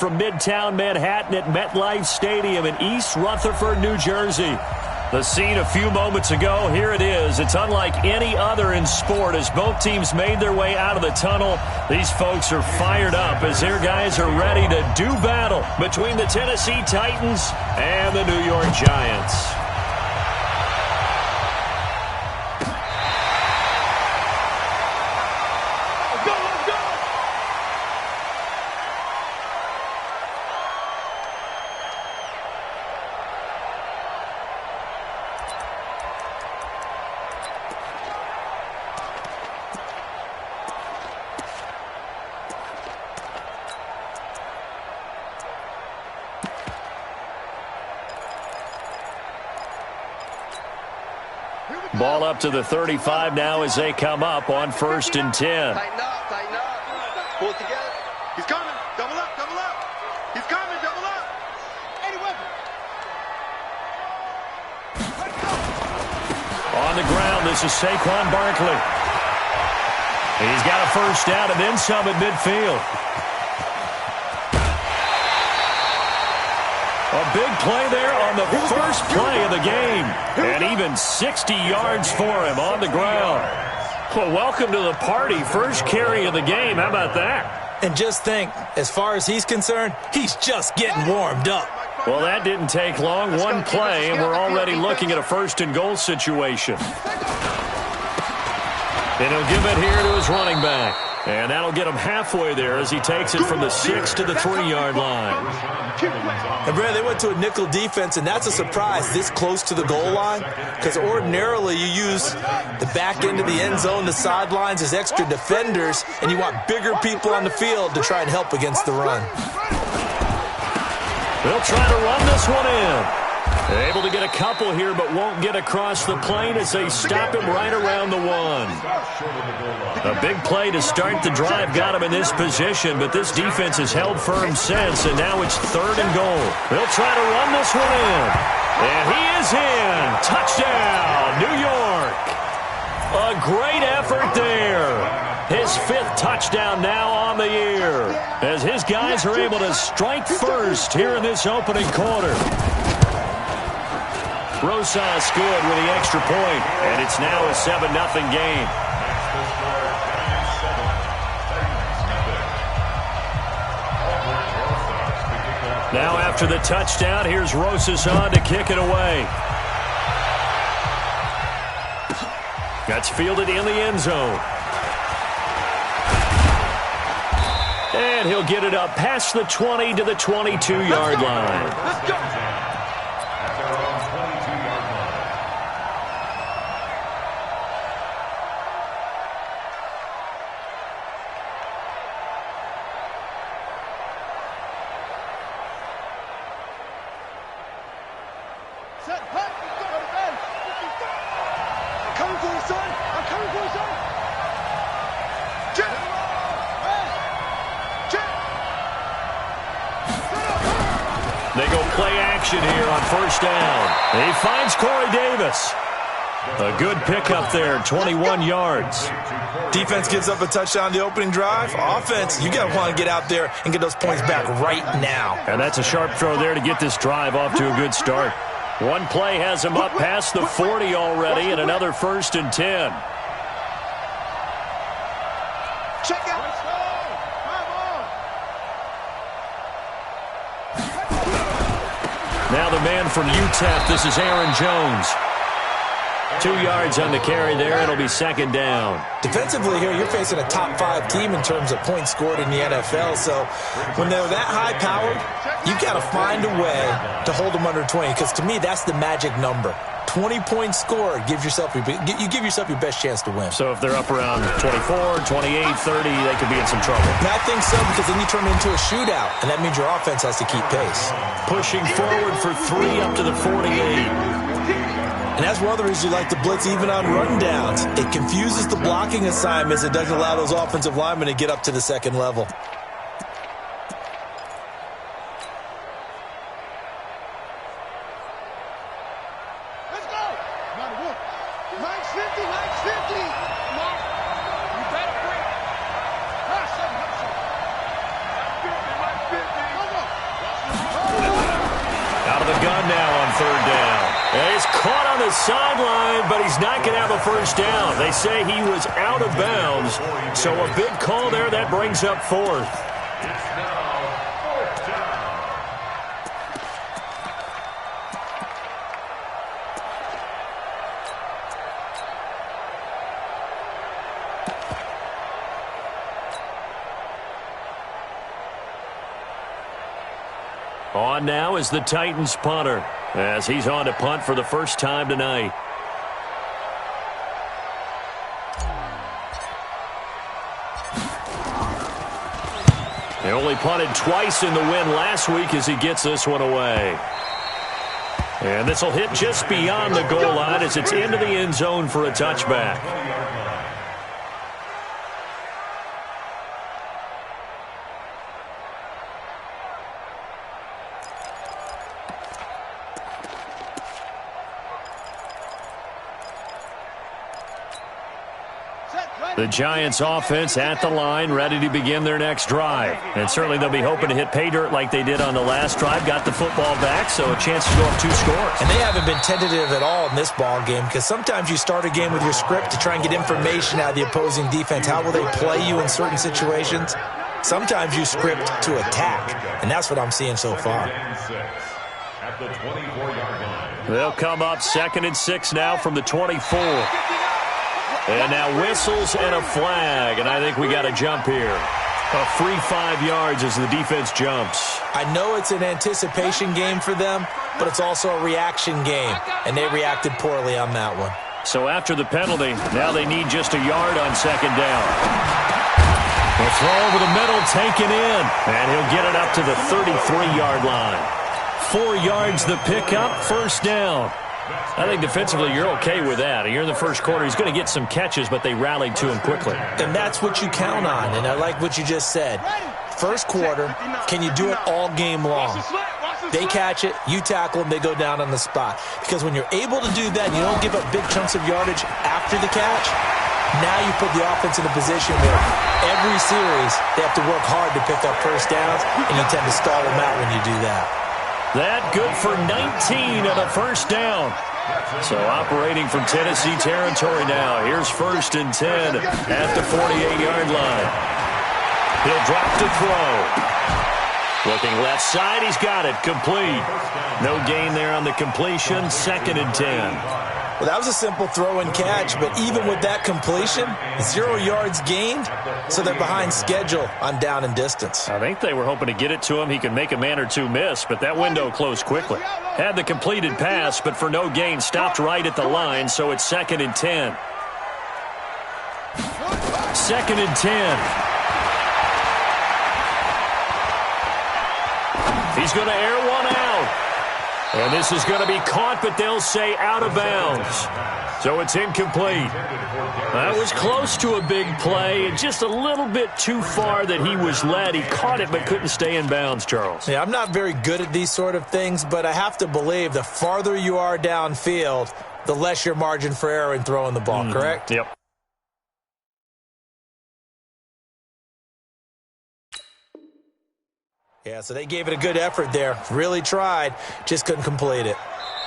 From Midtown Manhattan at MetLife Stadium in East Rutherford, New Jersey. The scene a few moments ago, here it is. It's unlike any other in sport as both teams made their way out of the tunnel. These folks are fired up as their guys are ready to do battle between the Tennessee Titans and the New York Giants. Ball up to the 35 now as they come up on 1st and 10. Tighten up. Pull it together. He's coming. Double up. He's coming. Double up. Any weapon. On the ground, this is Saquon Barkley. He's got a first down and then some at midfield. A big play there on the first play of the game. And even 60 yards for him on the ground. Well, welcome to the party. First carry of the game. How about that? And just think, as far as he's concerned, he's just getting warmed up. Well, that didn't take long. One play, and we're already looking at a 1st and goal situation. And he'll give it here to his running back. And that'll get him halfway there as he takes it from the 6 to the 3-yard line. And Brad, they went to a nickel defense, and that's a surprise this close to the goal line, because ordinarily you use the back end of the end zone, the sidelines as extra defenders, and you want bigger people on the field to try and help against the run. They'll try to run this one in. Able to get a couple here, but won't get across the plane as they stop him right around the 1. A big play to start the drive got him in this position, but this defense has held firm since, and now it's 3rd and goal. They'll try to run this one in. And he is in. Touchdown, New York. A great effort there. His 5th touchdown now on the year as his guys are able to strike first here in this opening quarter. Rosas good with the extra point, and it's now a 7-0 game. Now after the touchdown, here's Rosas on to kick it away. That's fielded in the end zone. And he'll get it up past the 20 to the 22-yard line. Let's go. They go play action here on 1st down. He finds Corey Davis. A good pickup there, 21 yards. Defense gives up a touchdown the opening drive. Offense, you got to want to get out there and get those points back right now. And that's a sharp throw there to get this drive off to a good start. One play has him up past the 40 already, and another 1st and 10. Check out. Now the man from UTEP, this is Aaron Jones. 2 yards on the carry there. It'll be 2nd down. Defensively here, you're facing a top 5 team in terms of points scored in the NFL. So when they're that high-powered, you got to find a way to hold them under 20. Because to me, that's the magic number. 20 points scored gives yourself you give yourself your best chance to win. So if they're up around 24, 28, 30, they could be in some trouble. And I think so, because then you turn it into a shootout, and that means your offense has to keep pace. Pushing forward for 3 up to the 48. And that's one of the reasons you like to blitz even on rundowns. It confuses the blocking assignments. It doesn't allow those offensive linemen to get up to the 2nd level. gun now on third down. And he's caught on the sideline, but he's not going to have a first down. They say he was out of bounds, so a big call there. That brings up fourth. On now is the Titans punter, as he's on to punt for the first time tonight. He only punted twice in the win last week as he gets this one away. And this will hit just beyond the goal line as it's into the end zone for a touchback. The Giants offense at the line, ready to begin their next drive. And certainly they'll be hoping to hit pay dirt like they did on the last drive. Got the football back, so a chance to go up 2 scores. And they haven't been tentative at all in this ball game, because sometimes you start a game with your script to try and get information out of the opposing defense. How will they play you in certain situations? Sometimes you script to attack, and that's what I'm seeing so far. They'll come up 2nd and 6 now from the 24. And now whistles and a flag, and I think we got a jump here. A free 5 yards as the defense jumps. I know it's an anticipation game for them, but it's also a reaction game, and they reacted poorly on that one. So after the penalty, now they need just a yard on 2nd down. The throw over the middle, taken in, and he'll get it up to the 33-yard line. 4 yards the pickup, first down. I think defensively you're okay with that. You're in the first quarter. He's going to get some catches, but they rallied to him quickly. And that's what you count on, and I like what you just said. First quarter, can you do it all game long? They catch it, you tackle them, they go down on the spot. Because when you're able to do that and you don't give up big chunks of yardage after the catch, now you put the offense in a position where every series they have to work hard to pick up first downs, and you tend to stall them out when you do that. That good for 19 and a first down. So operating from Tennessee territory now. Here's 1st and 10 at the 48-yard line. He'll drop to throw. Looking left side, he's got it. Complete. No gain there on the completion. 2nd and 10. Well, that was a simple throw and catch, but even with that completion, 0 yards gained, so they're behind schedule on down and distance. I think they were hoping to get it to him. He could make a man or two miss, but that window closed quickly. Had the completed pass, but for no gain, stopped right at the line, so it's 2nd and 10. 2nd and 10. He's going to air one out. And this is going to be caught, but they'll say out of bounds. So it's incomplete. That was close to a big play, just a little bit too far that he was led. He caught it but couldn't stay in bounds, Charles. Yeah, I'm not very good at these sort of things, but I have to believe the farther you are downfield, the less your margin for error in throwing the ball, correct? Yep. Yeah, so they gave it a good effort there. Really tried, just couldn't complete it.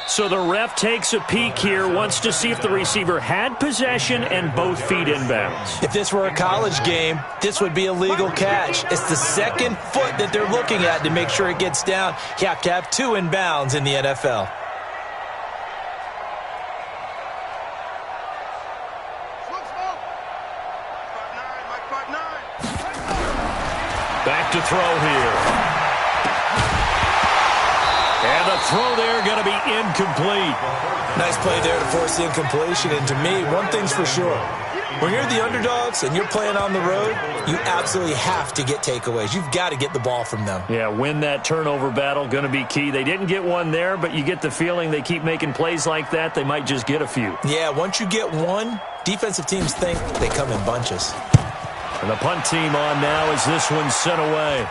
So the ref takes a peek here, wants to see if the receiver had possession and both feet inbounds. If this were a college game, this would be a legal catch. It's the second foot that they're looking at to make sure it gets down. You have to have 2 inbounds in the NFL. Back to throw here. And the throw there going to be incomplete. Nice play there to force the incompletion. And to me, one thing's for sure. When you're the underdogs and you're playing on the road, you absolutely have to get takeaways. You've got to get the ball from them. Yeah, win that turnover battle, going to be key. They didn't get one there, but you get the feeling they keep making plays like that, they might just get a few. Yeah, once you get one, defensive teams think they come in bunches. And the punt team on now as this one's sent away.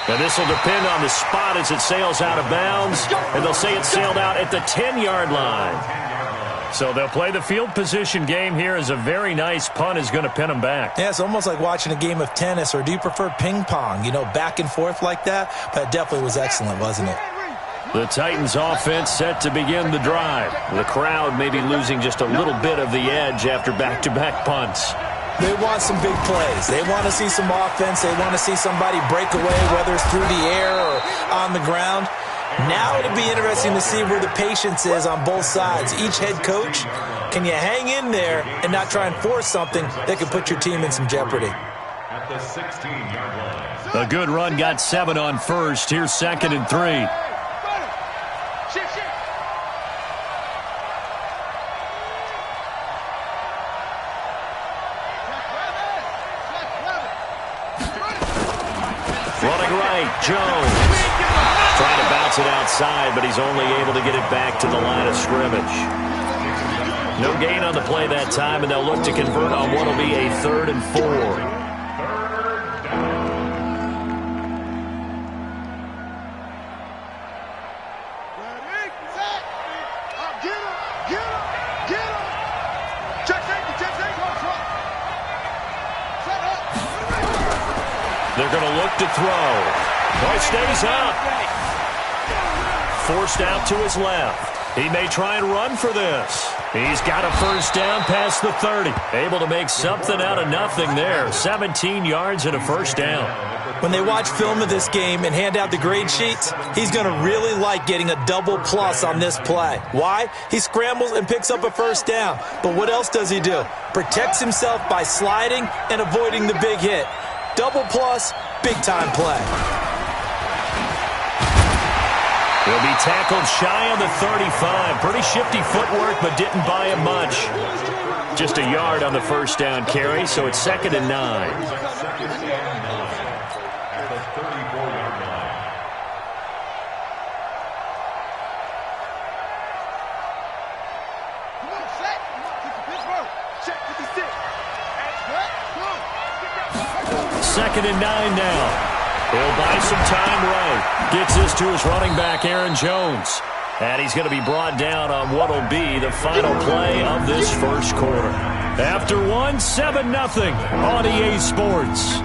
And this will depend on the spot as it sails out of bounds. And they'll say it sailed out at the 10-yard line. So they'll play the field position game here as a very nice punt is going to pin them back. Yeah, it's almost like watching a game of tennis, or do you prefer ping pong? You know, back and forth like that? But it definitely was excellent, wasn't it? The Titans offense set to begin the drive. The crowd may be losing just a little bit of the edge after back-to-back punts. They want some big plays. They want to see some offense. They want to see somebody break away, whether it's through the air or on the ground. Now it'll be interesting to see where the patience is on both sides. Each head coach, can you hang in there and not try and force something that could put your team in some jeopardy? At the 16-yard line. A good run got 7 on first. Here's 2nd and 3. Running right, Jones. Trying to bounce it outside, but he's only able to get it back to the line of scrimmage. No gain on the play that time, and they'll look to convert on what will be a 3rd and 4. They're going to look to throw. Oh, it stays up. Forced out to his left. He may try and run for this. He's got a first down past the 30. Able to make something out of nothing there. 17 yards and a first down. When they watch film of this game and hand out the grade sheets, he's going to really like getting a double plus on this play. Why? He scrambles and picks up a first down. But what else does he do? Protects himself by sliding and avoiding the big hit. Double plus, big-time play. He'll be tackled shy of the 35. Pretty shifty footwork, but didn't buy him much. Just a yard on the first down carry, so it's 2nd and 9. Second and 9 now. He'll buy some time right. Gets this to his running back, Aaron Jones. And he's going to be brought down on what will be the final play of this first quarter. After 7-0 on EA Sports.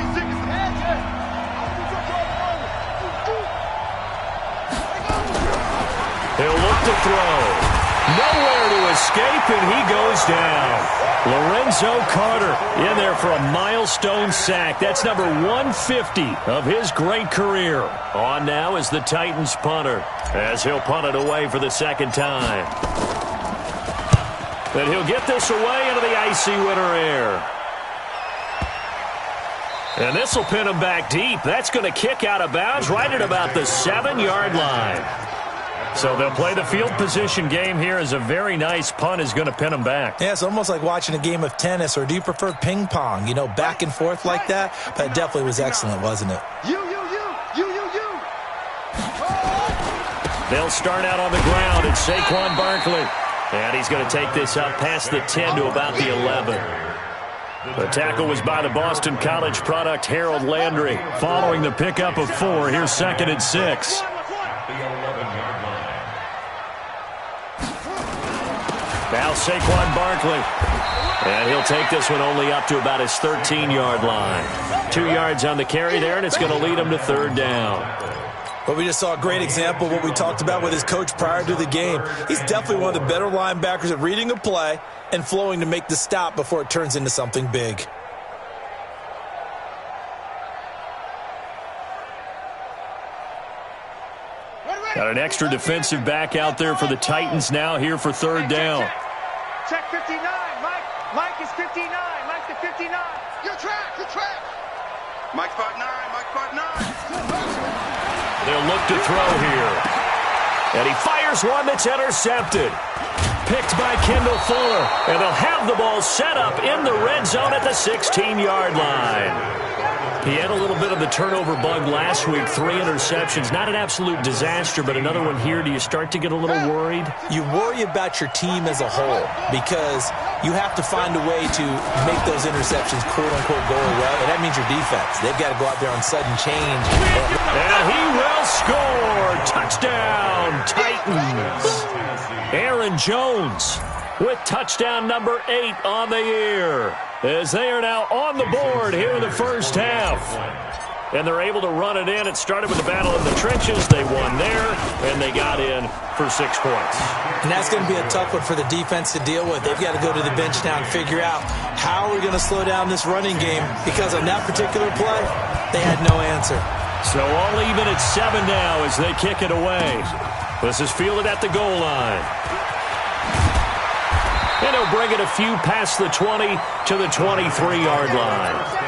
He'll look to throw. Nowhere to escape, and he goes down. Lorenzo Carter in there for a milestone sack. That's number 150 of his great career. On now is the Titans punter, as he'll punt it away for the second time. And he'll get this away into the icy winter air. And this will pin him back deep. That's going to kick out of bounds right at about the 7-yard line. So they'll play the field position game here as a very nice punt is going to pin them back. Yeah, it's almost like watching a game of tennis, or do you prefer ping pong? You know, back and forth like that? But it definitely was excellent, wasn't it? They'll start out on the ground. It's Saquon Barkley. And he's going to take this up past the 10 to about the 11. The tackle was by the Boston College product, Harold Landry. Following the pickup of 4, here's 2nd and 6. Now Saquon Barkley. And he'll take this one only up to about his 13-yard line. 2 yards on the carry there, and it's going to lead him to 3rd down. Well, we just saw a great example of what we talked about with his coach prior to the game. He's definitely one of the better linebackers at reading a play and flowing to make the stop before it turns into something big. Got an extra defensive back out there for the Titans now here for 3rd down. Check 59. Mike is 59. Mike's the 59. Your track. Mike's part 9. They'll look to throw here. And he fires one that's intercepted. Picked by Kendall Fuller. And they'll have the ball set up in the red zone at the 16-yard line. He had a little bit of the turnover bug last week, 3 interceptions. Not an absolute disaster, but another one here. Do you start to get a little worried? You worry about your team as a whole because you have to find a way to make those interceptions, quote-unquote, go away, and that means your defense. They've got to go out there on sudden change. And he will score. Touchdown, Titans. Aaron Jones with touchdown number 8 on the year, as they are now on the board here in the first half. and they're able to run it in. It started with the battle in the trenches. They won there, and they got in for 6 points. And that's going to be a tough one for the defense to deal with. They've got to go to the bench now and figure out how we're going to slow down this running game, because on that particular play, they had no answer. So all even at 7 now as they kick it away. This is fielded at the goal line. And he'll bring it a few past the 20 to the 23-yard line.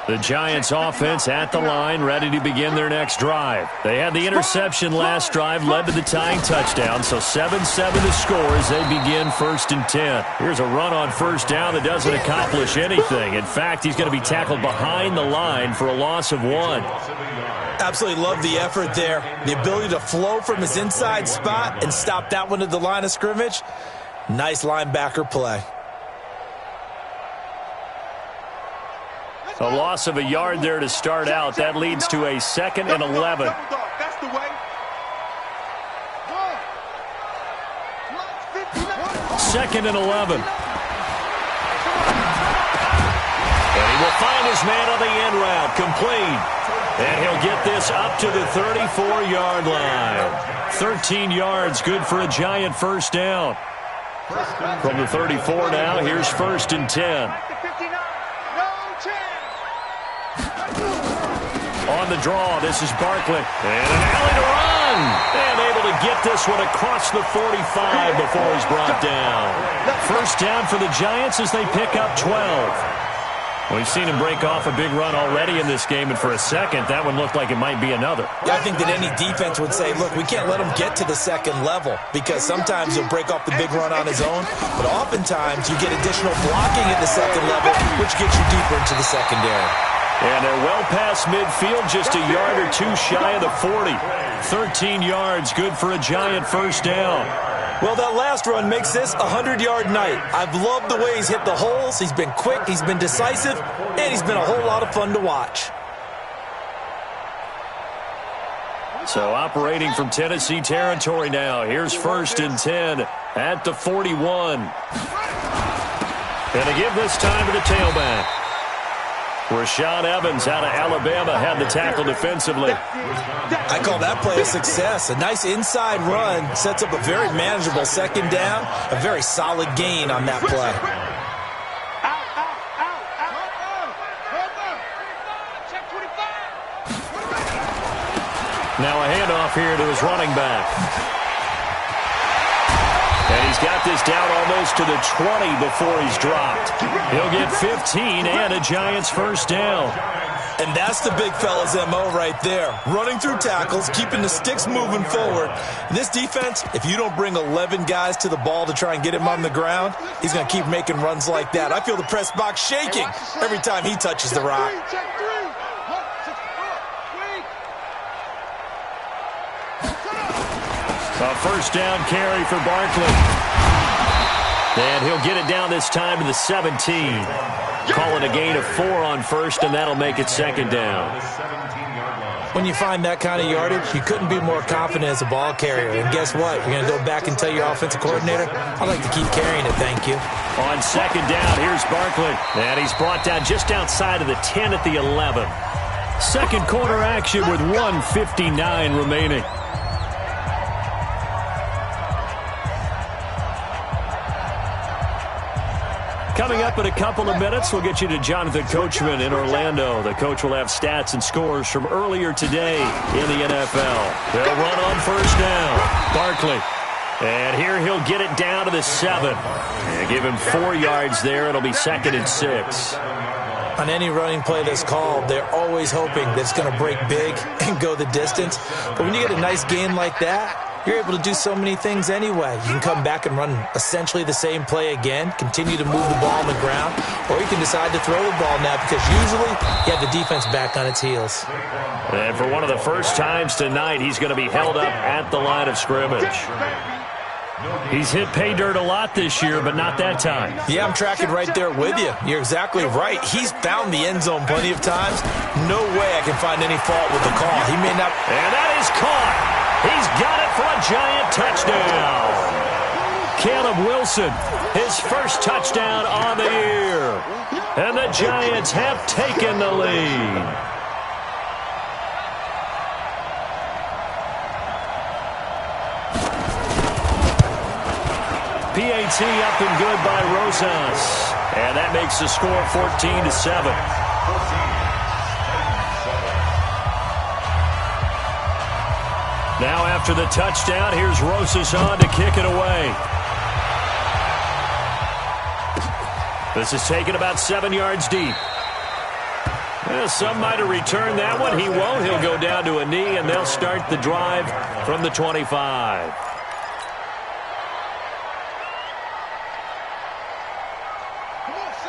The Giants offense at the line, ready to begin their next drive. They had the interception last drive, led to the tying touchdown, so 7-7 to score as they begin 1st and 10. Here's a run on 1st down that doesn't accomplish anything. In fact, he's going to be tackled behind the line for a loss of 1. Absolutely love the effort there. The ability to flow from his inside spot and stop that one at the line of scrimmage. Nice linebacker play. A loss of a yard there to start out. That leads to a 2nd and 11. That's the way. 2nd and 11. And he will find his man on the end route. Complete. And he'll get this up to the 34-yard line. 13 yards, good for a Giant 1st down. From the 34 now, here's 1st and 10. On the draw, this is Barkley. And an alley to run. And able to get this one across the 45 before he's brought down. 1st down for the Giants as they pick up 12. We've seen him break off a big run already in this game, and for a second, that one looked like it might be another. Yeah, I think that any defense would say, look, we can't let him get to the 2nd level, because sometimes he'll break off the big run on his own, but oftentimes you get additional blocking at the 2nd level, which gets you deeper into the secondary. And they're well past midfield, just a yard or 2 shy of the 40. 13 yards, good for a Giant 1st down. Well, that last run makes this a 100-yard night. I've loved the way he's hit the holes. He's been quick, he's been decisive, and he's been a whole lot of fun to watch. So operating from Tennessee territory now. Here's 1st and 10 at the 41. And they give this time to the tailback. Rashaan Evans out of Alabama had the tackle defensively. I call that play a success. A nice inside run sets up a very manageable 2nd down. A very solid gain on that play. Now a handoff here to his running back. And he's got this down almost to the 20 before he's dropped. He'll get 15 and a Giants 1st down. And that's the big fella's MO right there. Running through tackles, keeping the sticks moving forward. This defense, if you don't bring 11 guys to the ball to try and get him on the ground, he's going to keep making runs like that. I feel the press box shaking every time he touches the rock. A 1st down carry for Barkley. And he'll get it down this time to the 17. Calling a gain of 4 on 1st, and that'll make it 2nd down. When you find that kind of yardage, you couldn't be more confident as a ball carrier. And guess what? You're going to go back and tell your offensive coordinator, I'd like to keep carrying it, thank you. On 2nd down, here's Barkley. And he's brought down just outside of the 10 at the 11. 2nd quarter action with 1:59 remaining. Coming up in a couple of minutes, we'll get you to Jonathan Coachman in Orlando. The coach will have stats and scores from earlier today in the NFL. They'll run on 1st down. Barkley. And here he'll get it down to the 7. And give him 4 yards there. It'll be 2nd and 6. On any running play that's called, they're always hoping that it's going to break big and go the distance. But when you get a nice gain like that, you're able to do so many things anyway. You can come back and run essentially the same play again, continue to move the ball on the ground, or you can decide to throw the ball now because usually you have the defense back on its heels. And for one of the first times tonight, he's going to be held up at the line of scrimmage. He's hit pay dirt a lot this year, but not that time. Yeah, I'm tracking right there with you. You're exactly right. He's found the end zone plenty of times. No way I can find any fault with the call. He may not. And that is caught. He's got it for a giant touchdown. Caleb Wilson, his first touchdown on the year. And the Giants have taken the lead. PAT up and good by Rosas. And that makes the score 14-7. Now after the touchdown, here's Rosas on to kick it away. This is taken about 7 yards deep. Well, some might have returned that one. He won't. He'll go down to a knee, and they'll start the drive from the 25.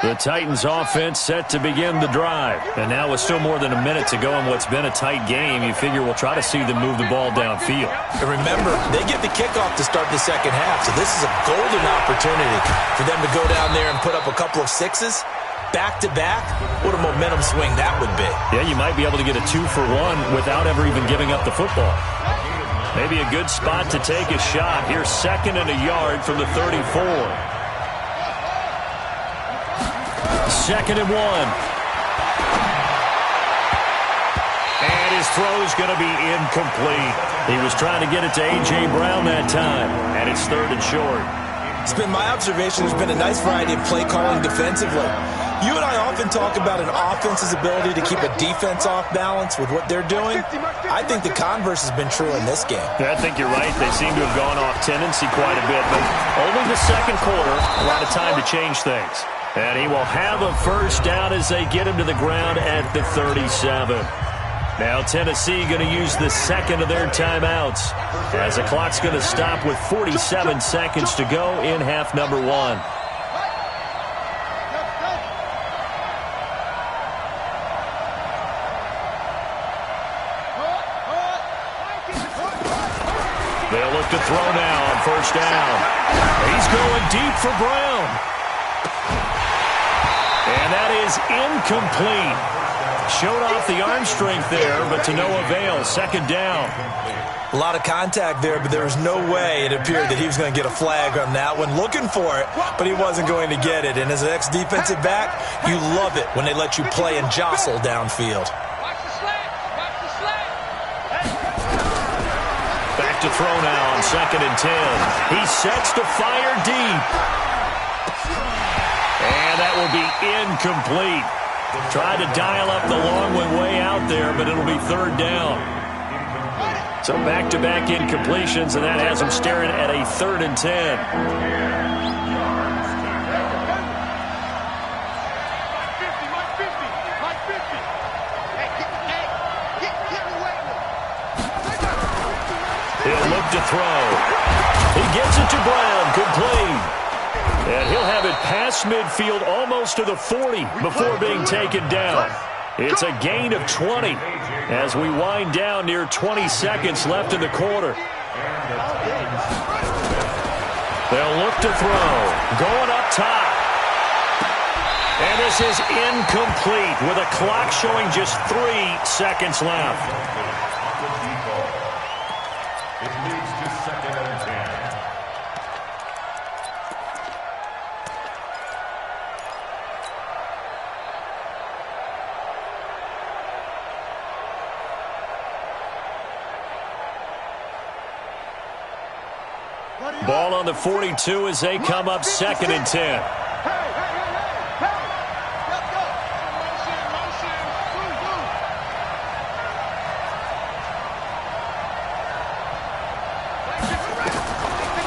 The Titans offense set to begin the drive. And now with still more than a minute to go in what's been a tight game, you figure we'll try to see them move the ball downfield. And remember, they get the kickoff to start the second half, so this is a golden opportunity for them to go down there and put up a couple of sixes. Back-to-back, what a momentum swing that would be. Yeah, you might be able to get a 2-for-1 without ever even giving up the football. Maybe a good spot to take a shot. Here's 2nd and a yard from the 34. 2nd and 1. And his throw's going to be incomplete. He was trying to get it to A.J. Brown that time. And it's 3rd and short. It's been my observation there's been a nice variety of play calling defensively. You and I often talk about an offense's ability to keep a defense off balance with what they're doing. I think the converse has been true in this game. Yeah, I think you're right. They seem to have gone off tendency quite a bit. But only the second quarter, a lot of time to change things. And he will have a first down as they get him to the ground at the 37. Now Tennessee going to use the second of their timeouts as the clock's going to stop with 47 seconds to go in half number 1. They'll look to throw now on first down. He's going deep for Brown. And that is incomplete. Showed off the arm strength there, but to no avail. 2nd down. A lot of contact there, but there was no way it appeared that he was going to get a flag on that one. Looking for it, but he wasn't going to get it. And as an ex-defensive back, you love it when they let you play and jostle downfield. Back to throw now on 2nd and 10. He sets to fire deep. And that will be incomplete. Tried to dial up the long one way out there, but it'll be 3rd down. So back-to-back incompletions, and that has him staring at a 3rd and 10. He'll look to throw. He gets it to Brown, complete. And he'll have it past midfield almost to the 40 before being taken down. It's a gain of 20 as we wind down near 20 seconds left in the quarter. They'll look to throw. Going up top. And this is incomplete with a clock showing just 3 seconds left. It leads to 2nd and 10. Ball on the 42 as they come up 2nd and 10.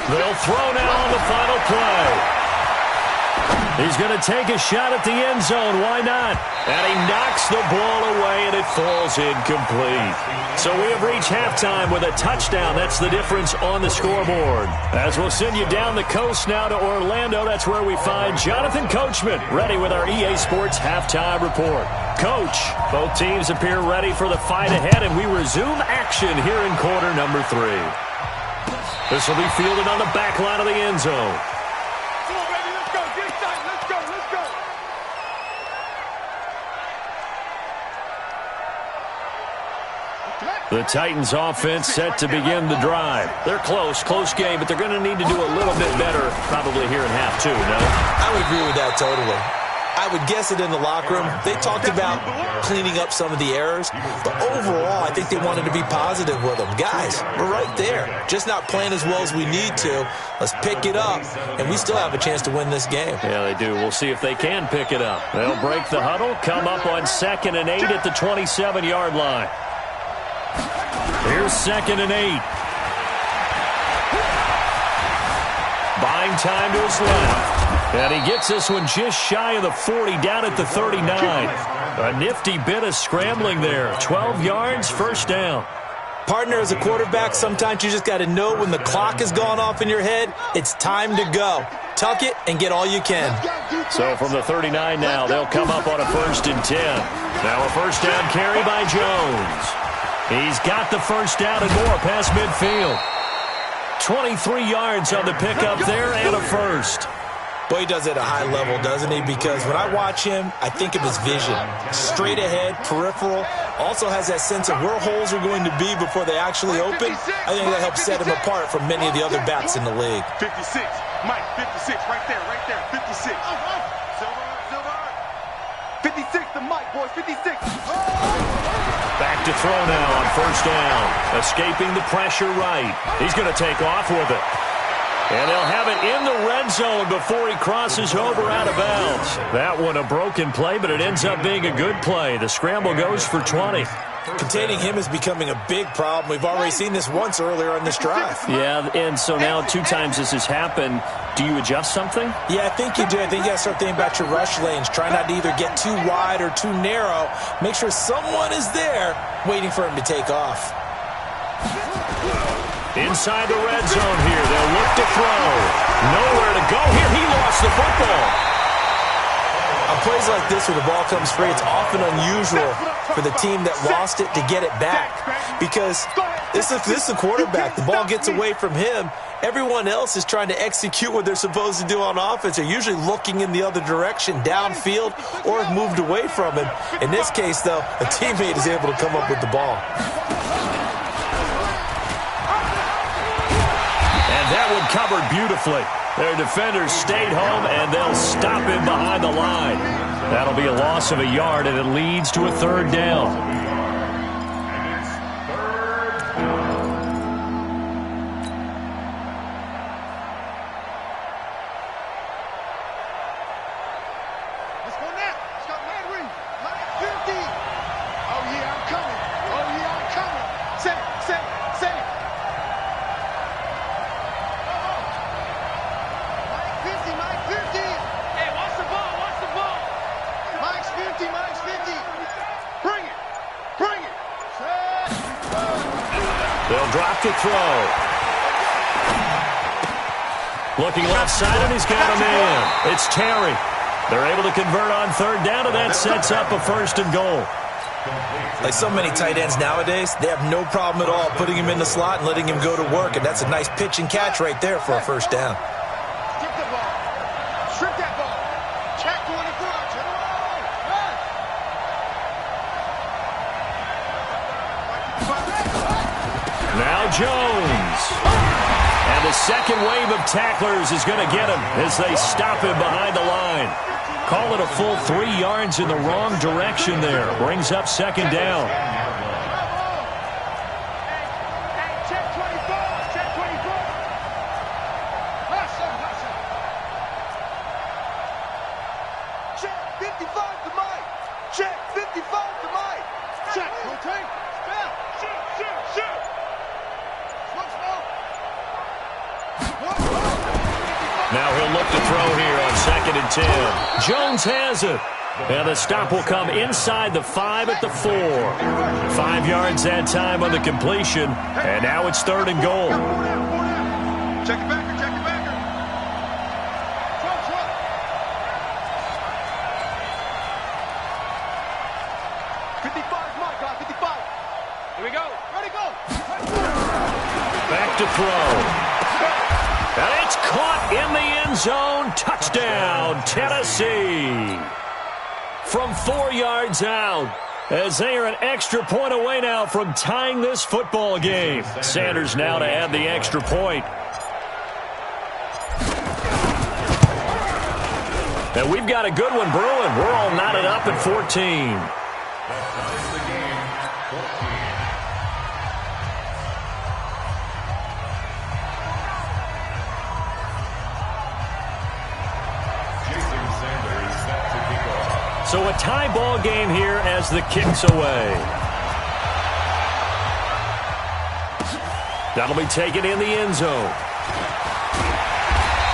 They'll throw now on the final play. He's going to take a shot at the end zone. Why not? And he knocks the ball away, and it falls incomplete. So we have reached halftime with a touchdown. That's the difference on the scoreboard. As we'll send you down the coast now to Orlando, that's where we find Jonathan Coachman, ready with our EA Sports Halftime Report. Coach, both teams appear ready for the fight ahead, and we resume action here in quarter number 3. This will be fielded on the back line of the end zone. Come on, baby, let's go. Get excited. Let's go. Let's go. The Titans offense set to begin the drive. They're close game, but they're going to need to do a little bit better probably here in half two, no? I would agree with that totally. I would guess it in the locker room. They talked about cleaning up some of the errors, but overall, I think they wanted to be positive with them. Guys, we're right there. Just not playing as well as we need to. Let's pick it up, and we still have a chance to win this game. Yeah, they do. We'll see if they can pick it up. They'll break the huddle, come up on 2nd and 8 at the 27-yard line. Here's 2nd and 8. Buying time to his left. And he gets this one just shy of the 40, down at the 39. A nifty bit of scrambling there. 12 yards, first down. Partner, as a quarterback, sometimes you just got to know when the clock has gone off in your head, it's time to go. Tuck it and get all you can. So from the 39 now, they'll come up on a 1st and 10. Now a first down carry by Jones. He's got the first down and more past midfield. 23 yards on the pickup there and a first. Boy, he does it at a high level, doesn't he? Because when I watch him, I think of his vision. Straight ahead, peripheral. Also has that sense of where holes are going to be before they actually open. I think that helps set him apart from many of the other backs in the league. 56. Mike, 56. Right there. 56. Silver. 56 to Mike, boys. 56. Back to throw now on first down. Escaping the pressure right. He's going to take off with it. And they'll have it in the red zone before he crosses over out of bounds. That one a broken play, but it ends up being a good play. The scramble goes for 20. Containing him is becoming a big problem. We've already seen this once earlier in this drive. Yeah, and so now 2 times this has happened. Do you adjust something? Yeah, I think you do. I think you got to start thinking about your rush lanes. Try not to either get too wide or too narrow. Make sure someone is there waiting for him to take off. Inside the red zone here. They'll look to throw. Nowhere to go here. He lost the football. On plays like this where the ball comes free, it's often unusual for the team that lost it to get it back. Because this is a quarterback. The ball gets away from him. Everyone else is trying to execute what they're supposed to do on offense. They're usually looking in the other direction, downfield, or have moved away from him. In this case, though, a teammate is able to come up with the ball. That one covered beautifully. Their defenders stayed home, and they'll stop him behind the line. That'll be a loss of a yard, and it leads to a 3rd down. They'll drop to throw. Looking left side, and he's got a man. It's Terry. They're able to convert on 3rd down, and that sets up a 1st and goal. Like so many tight ends nowadays, they have no problem at all putting him in the slot and letting him go to work, and that's a nice pitch and catch right there for a 1st down. Strip that ball. Check 24. Now Jones. And the second wave of tacklers is going to get him as they stop him behind the line. Call it a full 3 yards in the wrong direction there. Brings up 2nd down. Check 24. Check 24. Check 55 to Mike. Check 55 to Mike. Check. Rotate. Shoot. Now he'll look to throw here on 2nd and 10. Jones has it. And the stop will come inside the 5 at the 4. 5 yards that time on the completion. And now it's 3rd and goal. Check it back. 55, Mike, 55. Here we go. Ready, go. Back to throw. And it's caught in the end zone. Touchdown, Tennessee. From 4 yards out, As they are an extra point away now from tying this football game. Sanders now to add the extra point. And we've got a good one brewing. We're all knotted up at 14. So a tie ball game here as the kick's away. That'll be taken in the end zone.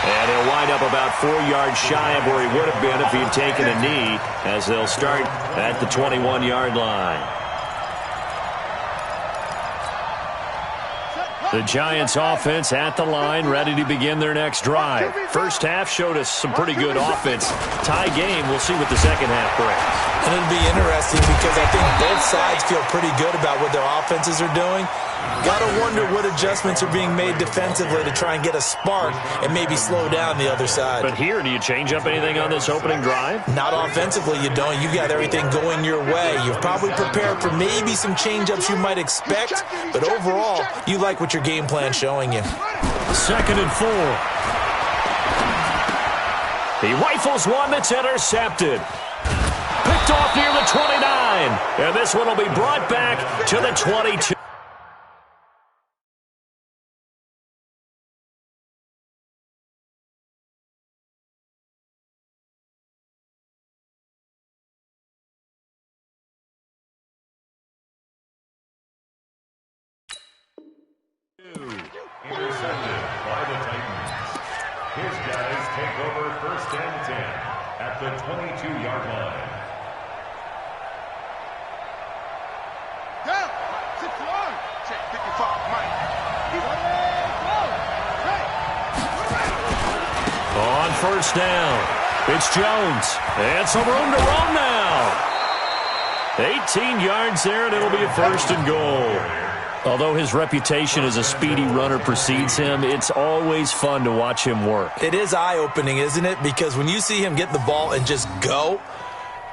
And he'll wind up about 4 yards shy of where he would have been if he'd taken a knee, as they'll start at the 21-yard line. The Giants offense at the line, ready to begin their next drive. First half showed us some pretty good offense. Tie game, we'll see what the second half brings. And it'll be interesting because I think both sides feel pretty good about what their offenses are doing. Got to wonder what adjustments are being made defensively to try and get a spark and maybe slow down the other side. But here, do you change up anything on this opening drive? Not offensively, you don't. You've got everything going your way. You've probably prepared for maybe some change-ups you might expect, but overall, you like what your game plan's showing you. 2nd and 4. He rifles one that's intercepted. Picked off near the 29. And this one will be brought back to the 22. Intercepted by the Titans. His guys take over 1st and 10 at the 22-yard line. Down. 6-1. Check 55, Mike. On 1st down, it's Jones. And some room to run now. 18 yards there, and it'll be a 1st and goal. Although his reputation as a speedy runner precedes him, it's always fun to watch him work. It is eye-opening, isn't it? Because when you see him get the ball and just go,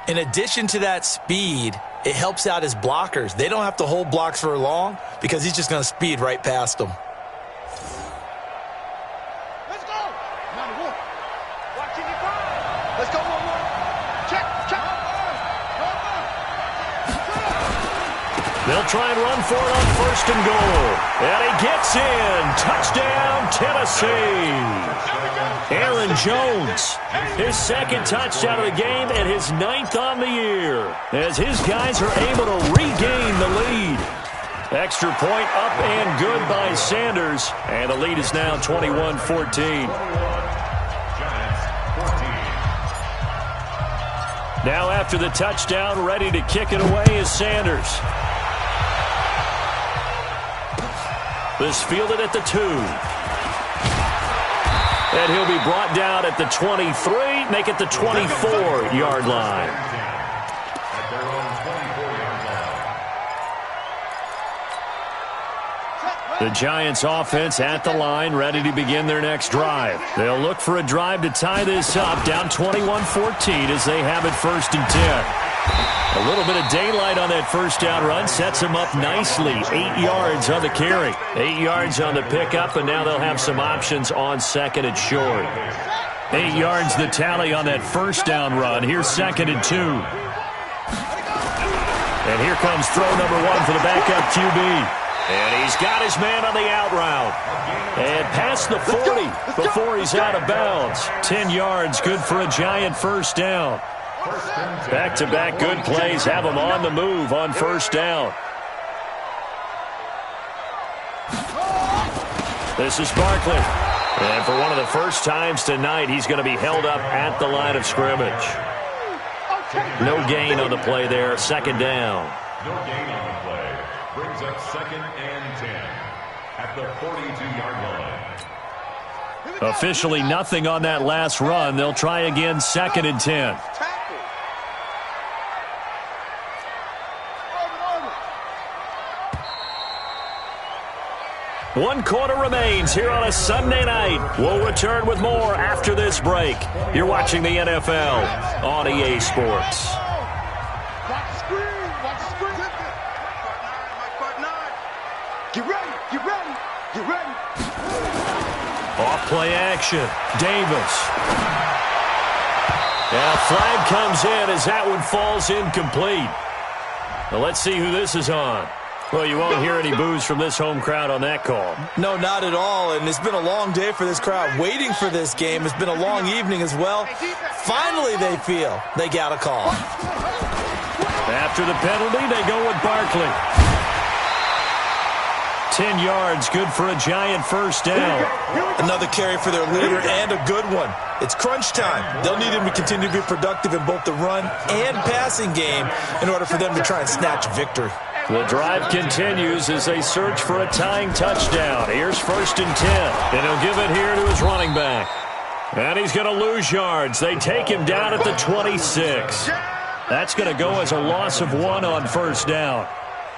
in addition to that speed, it helps out his blockers. They don't have to hold blocks for long because he's just going to speed right past them. Let's go. Number 1. Watching it go. Let's go, 1-1. Check. They'll try and run for it on 1st and goal. And he gets in. Touchdown, Tennessee. Aaron Jones, his 2nd touchdown of the game and his 9th on the year, as his guys are able to regain the lead. Extra point up and good by Sanders. And the lead is now 21-14. Now after the touchdown, ready to kick it away is Sanders. This fielded at the 2. And he'll be brought down at the 23, make it the 24-yard line. At their own 24-yard line. The Giants offense at the line, ready to begin their next drive. They'll look for a drive to tie this up, down 21-14 as they have it 1st and 10. A little bit of daylight on that 1st down run sets them up nicely. 8 yards on the carry. 8 yards on the pickup, and now they'll have some options on 2nd and short. 8 yards the tally on that 1st down run. Here's 2nd and 2. And here comes throw number 1 for the backup QB. And he's got his man on the out route. And past the 40 before he's out of bounds. 10 yards, good for a Giant 1st down. Back-to-back good plays have them on the move on 1st down. This is Barkley. And for one of the first times tonight, he's going to be held up at the line of scrimmage. No gain on the play there, 2nd down. No gain on the play. Brings up 2nd and 10 at the 42-yard line. Officially nothing on that last run. They'll try again, 2nd and 10. One quarter remains here on a Sunday night. We'll return with more after this break. You're watching the NFL on EA Sports. Watch the screen. You ready? Off play action. Davis. And a flag comes in as that one falls incomplete. Now let's see who this is on. Well, you won't hear any boos from this home crowd on that call. No, not at all. And it's been a long day for this crowd waiting for this game. It's been a long evening as well. Finally, they feel they got a call. After the penalty, they go with Barkley. 10 yards, good for a giant first down. Another carry for their leader and a good one. It's crunch time. They'll need him to continue to be productive in both the run and passing game in order for them to try and snatch victory. The drive continues as they search for a tying touchdown. Here's 1st and 10, and he'll give it here to his running back. And he's going to lose yards. They take him down at the 26. That's going to go as a loss of 1 on 1st down.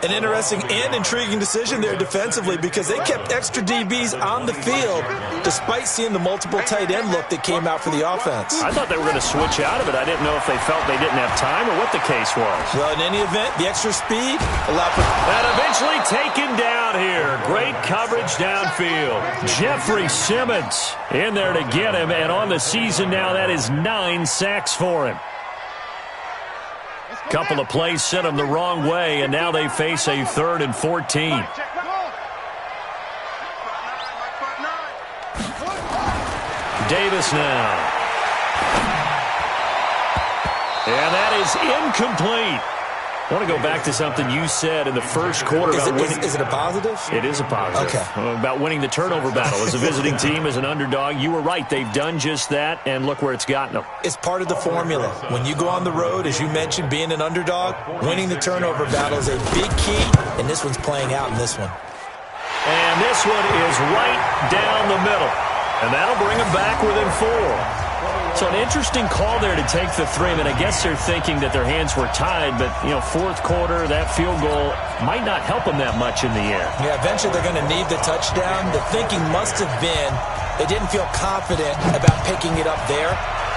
An interesting and intriguing decision there defensively because they kept extra DBs on the field despite seeing the multiple tight end look that came out for the offense. I thought they were going to switch out of it. I didn't know if they felt they didn't have time or what the case was. Well, in any event, the extra speed allowed for... And eventually taken down here. Great coverage downfield. Jeffrey Simmons in there to get him, and on the season now, that is 9 sacks for him. Couple of plays sent them the wrong way, and now they face a 3rd and 14. Davis now. And that is incomplete. I want to go back to something you said in the first quarter about winning. Is it a positive? It is a positive. Okay. About winning the turnover battle. As a visiting team, as an underdog, you were right. They've done just that, and look where it's gotten them. It's part of the formula. When you go on the road, as you mentioned, being an underdog, winning the turnover battle is a big key, and this one's playing out in this one. And this one is right down the middle. And that'll bring them back within 4. So an interesting call there to take the 3. I mean, I guess they're thinking that their hands were tied, but, you know, 4th quarter, that field goal might not help them that much in the end. Yeah, eventually they're going to need the touchdown. The thinking must have been they didn't feel confident about picking it up there,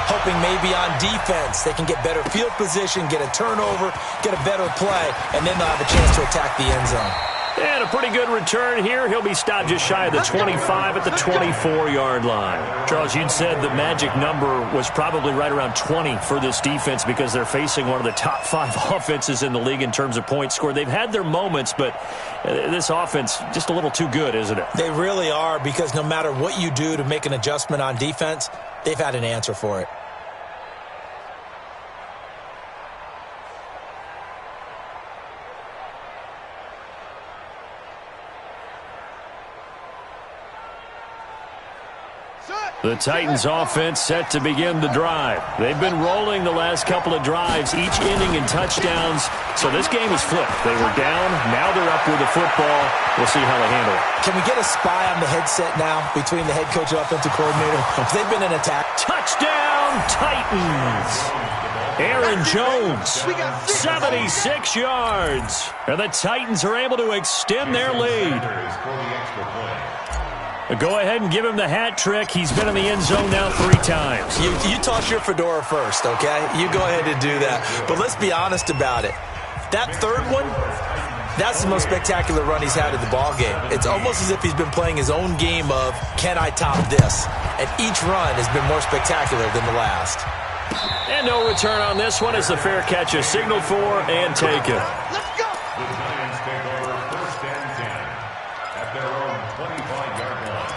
hoping maybe on defense they can get better field position, get a turnover, get a better play, and then they'll have a chance to attack the end zone. And a pretty good return here. He'll be stopped just shy of the 25 at the 24-yard line. Charles, you'd said the magic number was probably right around 20 for this defense because they're facing one of the top 5 offenses in the league in terms of points scored. They've had their moments, but this offense just a little too good, isn't it? They really are, because no matter what you do to make an adjustment on defense, they've had an answer for it. The Titans offense set to begin the drive. They've been rolling the last couple of drives, each ending in touchdowns. So this game is flipped. They were down. Now they're up with the football. We'll see how they handle it. Can we get a spy on the headset now between the head coach and offensive coordinator? They've been in attack. Touchdown, Titans. Aaron Jones, 76 yards. And the Titans are able to extend their lead. Go ahead and give him the hat trick. He's been in the end zone now 3 times. You toss your fedora first, okay? You go ahead and do that. But let's be honest about it. That 3rd one, that's the most spectacular run he's had in the ballgame. It's almost as if he's been playing his own game of, can I top this? And each run has been more spectacular than the last. And no return on this one as the fair catch is signaled for and taken. Let's go! The Giants take over 1st and 10 at their own 25-yard line.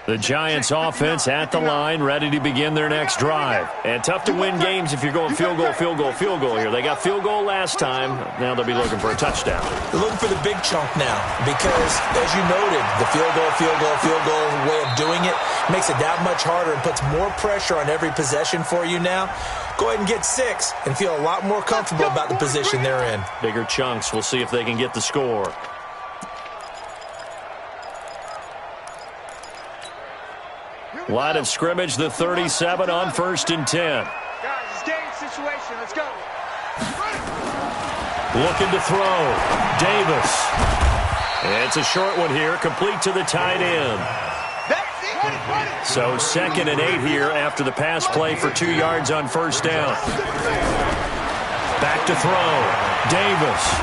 The Giants offense at the line, ready to begin their next drive. And tough to win games if you're going field goal, field goal, field goal here. They got field goal last time. Now they'll be looking for a touchdown. They're looking for the big chunk now because, as you noted, the field goal way of doing it makes it that much harder and puts more pressure on every possession for you now. Go ahead and get 6 and feel a lot more comfortable about the position they're in. Bigger chunks. We'll see if they can get the score. Line of scrimmage, the 37 on 1st and 10. Guys, it's game situation. Let's go. Looking to throw. Davis. It's a short one here, complete to the tight end. That So 2nd and 8 here after the pass play for 2 yards on first down. Back to throw. Davis.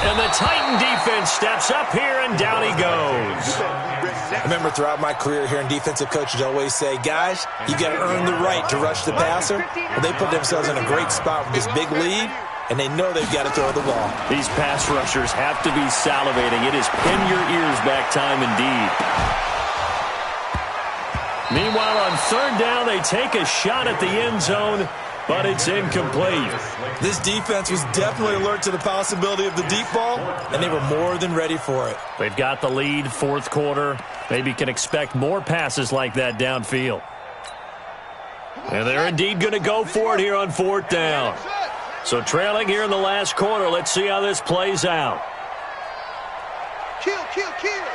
And the Titan defense steps up here, and down he goes. I remember throughout my career hearing defensive coaches always say, guys, you got to earn the right to rush the passer. Well, they put themselves in a great spot with this big lead, and they know they've got to throw the ball. These pass rushers have to be salivating. It is pin your ears back time indeed. Meanwhile, on 3rd down, they take a shot at the end zone, but it's incomplete. This defense was definitely alert to the possibility of the deep ball, and they were more than ready for it. They've got the lead, 4th quarter. Maybe can expect more passes like that downfield. And they're indeed going to go for it here on 4th down. So trailing here in the last quarter, let's see how this plays out. Kill, kill, kill.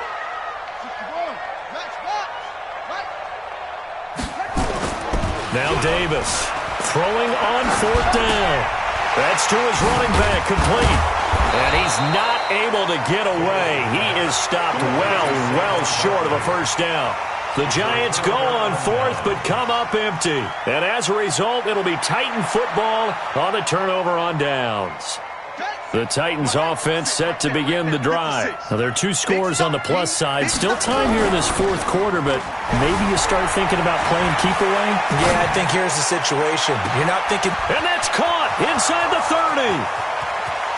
Now Davis throwing on 4th down. That's to his running back, complete. And he's not able to get away. He is stopped well short of a first down. The Giants go on 4th, but come up empty. And as a result, it'll be Titan football on the turnover on downs. The Titans offense set to begin the drive. Now, there are 2 scores on the plus side. Still time here in this 4th quarter, but maybe you start thinking about playing keep away? Yeah, I think here's the situation. You're not thinking... And that's caught inside the 30.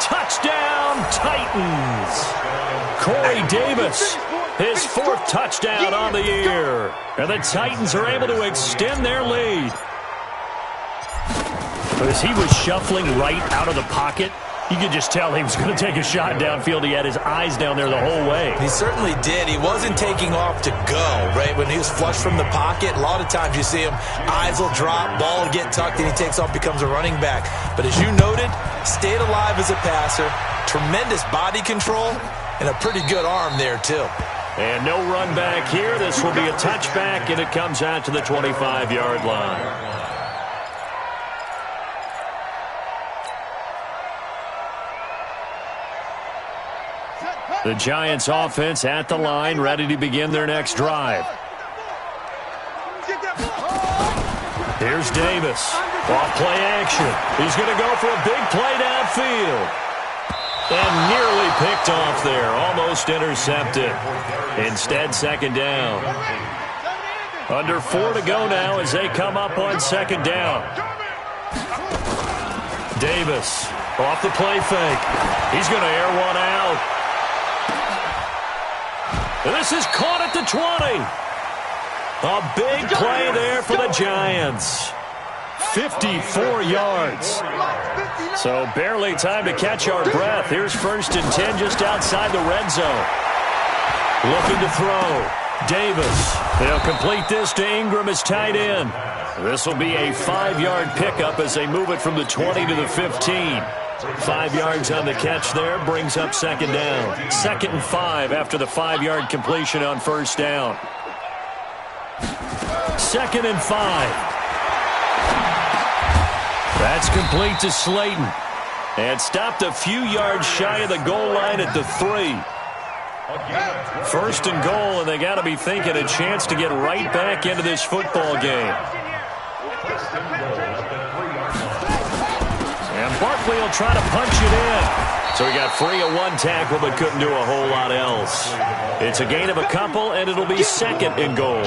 Touchdown, Titans. Corey Davis, his 4th touchdown on the year. And the Titans are able to extend their lead. But as he was shuffling right out of the pocket, you could just tell he was going to take a shot downfield. He had his eyes down there the whole way. He certainly did. He wasn't taking off to go, right? When he was flushed from the pocket, a lot of times you see him, eyes will drop, ball will get tucked, and he takes off, becomes a running back. But as you noted, stayed alive as a passer, tremendous body control, and a pretty good arm there, too. And no run back here. This will be a touchback, and it comes out to the 25-yard line. The Giants offense at the line, ready to begin their next drive. Here's Davis. Off play action. He's going to go for a big play downfield. And nearly picked off there. Almost intercepted. Instead, 2nd down. Under 4 to go now as they come up on 2nd down. Davis off the play fake. He's going to air one out. This is caught at the 20. A big play there for the Giants. 54 yards. So barely time to catch our breath. Here's 1st and 10 just outside the red zone. Looking to throw. Davis. They'll complete this to Ingram as tight end. This will be a 5-yard pickup as they move it from the 20 to the 15. 5 yards on the catch there, brings up 2nd down. 2nd and 5 after the 5-yard completion on first down. 2nd and 5. That's complete to Slayton. And stopped a few yards shy of the goal line at the 3. 1st and goal, and they got to be thinking a chance to get right back into this football game. And Barkley will try to punch it in. So he got free of 1 tackle but couldn't do a whole lot else. It's a gain of a couple, and it'll be 2nd and goal.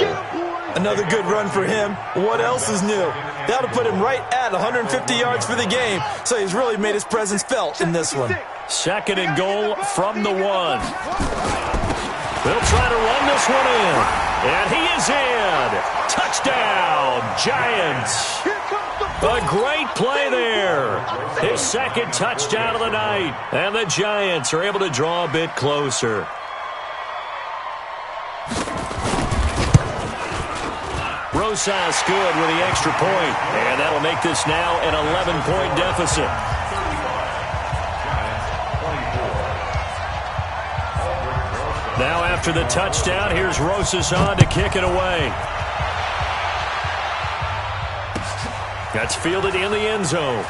Another good run for him. What else is new? That'll put him right at 150 yards for the game, so he's really made his presence felt in this one. 2nd and goal from the 1. They'll try to run this one in. And he is in. Touchdown, Giants. A great play there. His 2nd touchdown of the night. And the Giants are able to draw a bit closer. Rosas good with the extra point. And that'll make this now an 11-point deficit. Now after the touchdown, here's Rosas on to kick it away. That's fielded in the end zone.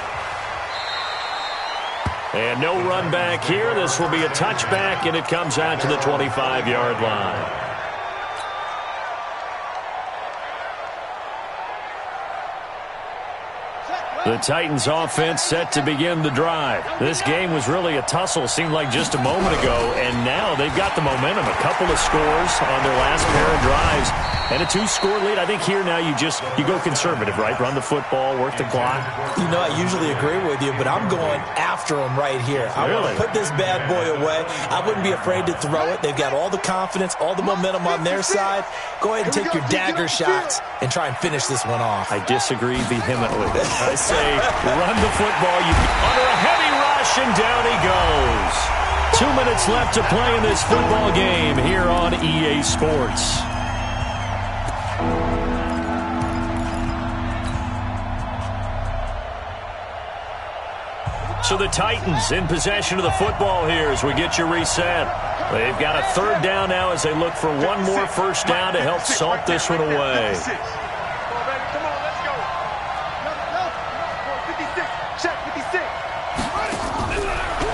And no run back here. This will be a touchback, and it comes out to the 25-yard line. The Titans offense set to begin the drive. This game was really a tussle, seemed like just a moment ago, and now they've got the momentum. A couple of scores on their last pair of drives and a 2-score lead. I think here now you go conservative, right? Run the football, work the clock. You know, I usually agree with you, but I'm going after them right here. I want to put this bad boy away. I wouldn't be afraid to throw it. They've got all the confidence, all the momentum on their side. Go ahead and take your dagger shots and try and finish this one off. I disagree vehemently. I say run the football. Under a heavy rush, and down he goes. 2 minutes left to play in this football game here on EA Sports. So the Titans in possession of the football here as we get you reset. They've got a third down now as they look for one more first down to help salt this one away.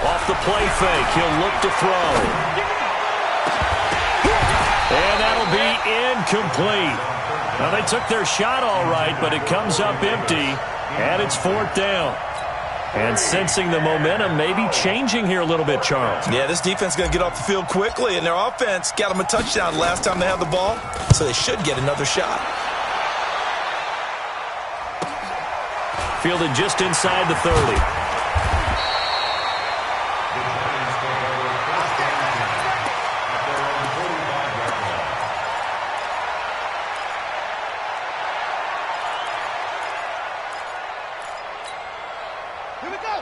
Off the play fake, he'll look to throw. And that'll be incomplete. Now they took their shot all right, but it comes up empty, and it's fourth down. And sensing the momentum maybe changing here a little bit, Charles. Yeah, this defense is going to get off the field quickly, and their offense got them a touchdown last time they had the ball, so they should get another shot. Fielded just inside the 30.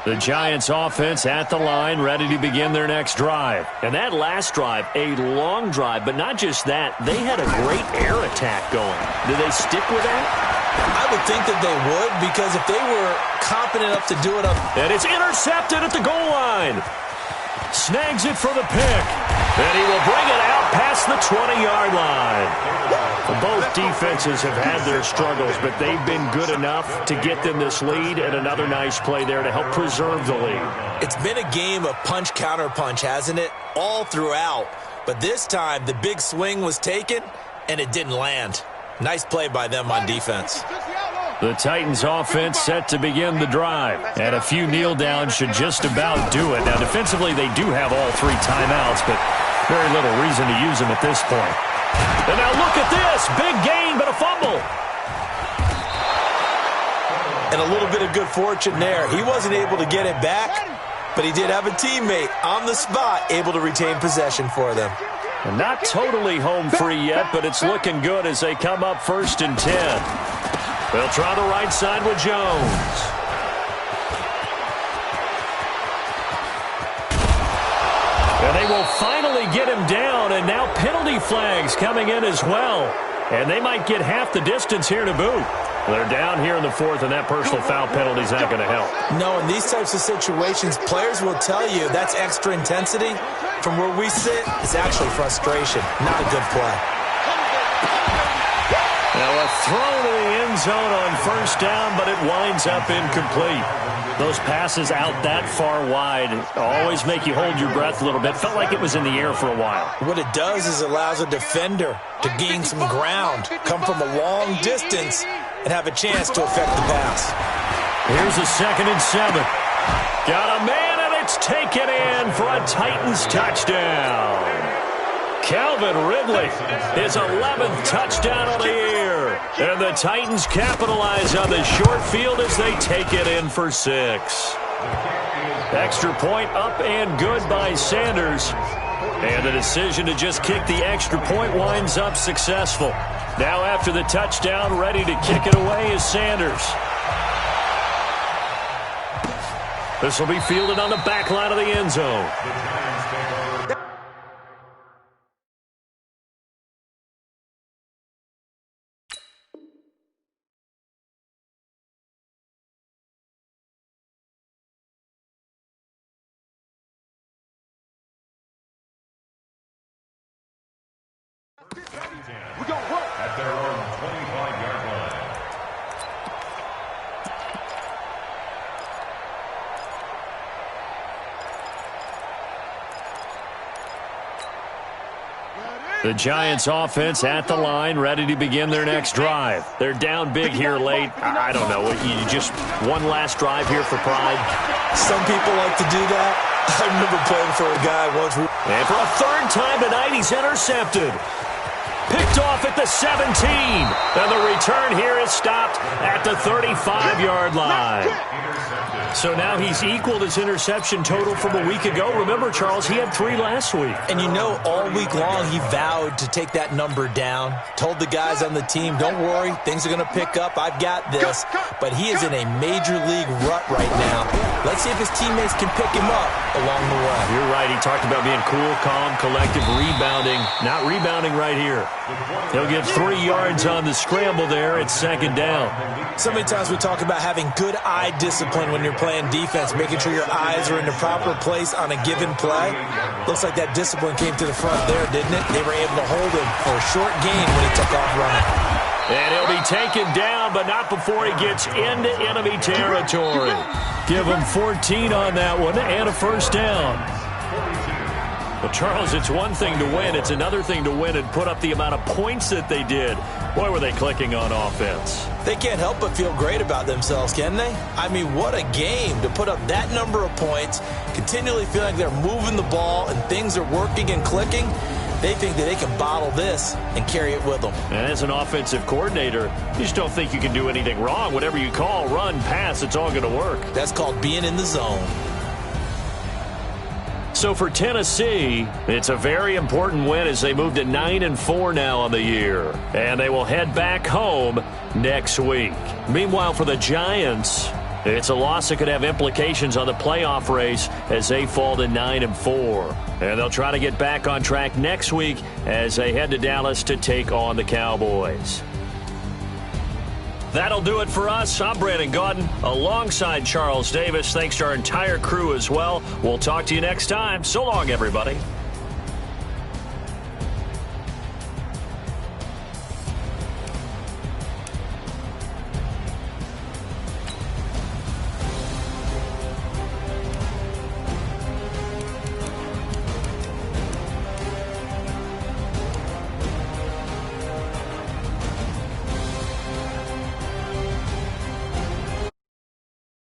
The Giants offense at the line, ready to begin their next drive. And that last drive, a long drive, but not just that. They had a great air attack going. Do they stick with that? I would think that they would, because if they were confident enough to do it up. And it's intercepted at the goal line. Snags it for the pick. And he will bring it out past the 20-yard line. Both defenses have had their struggles, but they've been good enough to get them this lead, and another nice play there to help preserve the lead. It's been a game of punch-counter-punch, hasn't it? All throughout. But this time, the big swing was taken, and it didn't land. Nice play by them on defense. The Titans offense set to begin the drive, and a few kneel downs should just about do it. Now, defensively, they do have all three timeouts, but very little reason to use them at this point. And now look at this. Big gain, but a fumble. And a little bit of good fortune there. He wasn't able to get it back, but he did have a teammate on the spot able to retain possession for them. And not totally home free yet, but it's looking good as they come up 1st and 10. They'll try the right side with Jones. And they will finally get him down, and now penalty flags coming in as well. And they might get half the distance here to boot. They're down here in the 4th, and that personal foul penalty is not going to help. No, in these types of situations, players will tell you that's extra intensity. From where we sit, it's actually frustration, not a good play. Now a throw to the end zone on 1st down, but it winds up incomplete. Those passes out that far wide always make you hold your breath a little bit. Felt like it was in the air for a while. What it does is it allows a defender to gain some ground, come from a long distance, and have a chance to affect the pass. Here's a 2nd and 7. Got a man, and it's taken in for a Titans touchdown. Calvin Ridley, his 11th touchdown of the year. And the Titans capitalize on the short field as they take it in for 6. Extra point up and good by Sanders. And the decision to just kick the extra point winds up successful. Now after the touchdown, ready to kick it away is Sanders. This will be fielded on the back line of the end zone. We're going to work. At their own 25-yard line. Ready? The Giants offense at the line, ready to begin their next drive. They're down big here late. I don't know. You just one last drive here for pride. Some people like to do that. I remember playing for a guy once. And for a third time tonight, he's intercepted. Picked off at the 17. And the return here is stopped at the 35-yard line. So now he's equaled his interception total from a week ago. Remember, Charles, he had 3 last week. And you know, all week long he vowed to take that number down. Told the guys on the team, don't worry, things are going to pick up. I've got this. But he is in a major league rut right now. Let's see if his teammates can pick him up along the way. You're right. He talked about being cool, calm, collective, rebounding. Not rebounding right here. He'll get 3 yards on the scramble there. It's second down. So many times we talk about having good eye discipline when you're playing defense, making sure your eyes are in the proper place on a given play. Looks like that discipline came to the front there, didn't it? They were able to hold him for a short gain when he took off running. And he'll be taken down, but not before he gets into enemy territory. Give him 14 on that one and a first down. Well, Charles, it's one thing to win. It's another thing to win and put up the amount of points that they did. Boy, were they clicking on offense. They can't help but feel great about themselves, can they? I mean, what a game to put up that number of points, continually feeling like they're moving the ball and things are working and clicking. They think that they can bottle this and carry it with them. And as an offensive coordinator, you just don't think you can do anything wrong. Whatever you call, run, pass, it's all going to work. That's called being in the zone. So for Tennessee, it's a very important win as they move to 9-4 now on the year. And they will head back home next week. Meanwhile, for the Giants, it's a loss that could have implications on the playoff race as they fall to 9-4. And they'll try to get back on track next week as they head to Dallas to take on the Cowboys. That'll do it for us. I'm Brandon Gaudin alongside Charles Davis. Thanks to our entire crew as well. We'll talk to you next time. So long, everybody.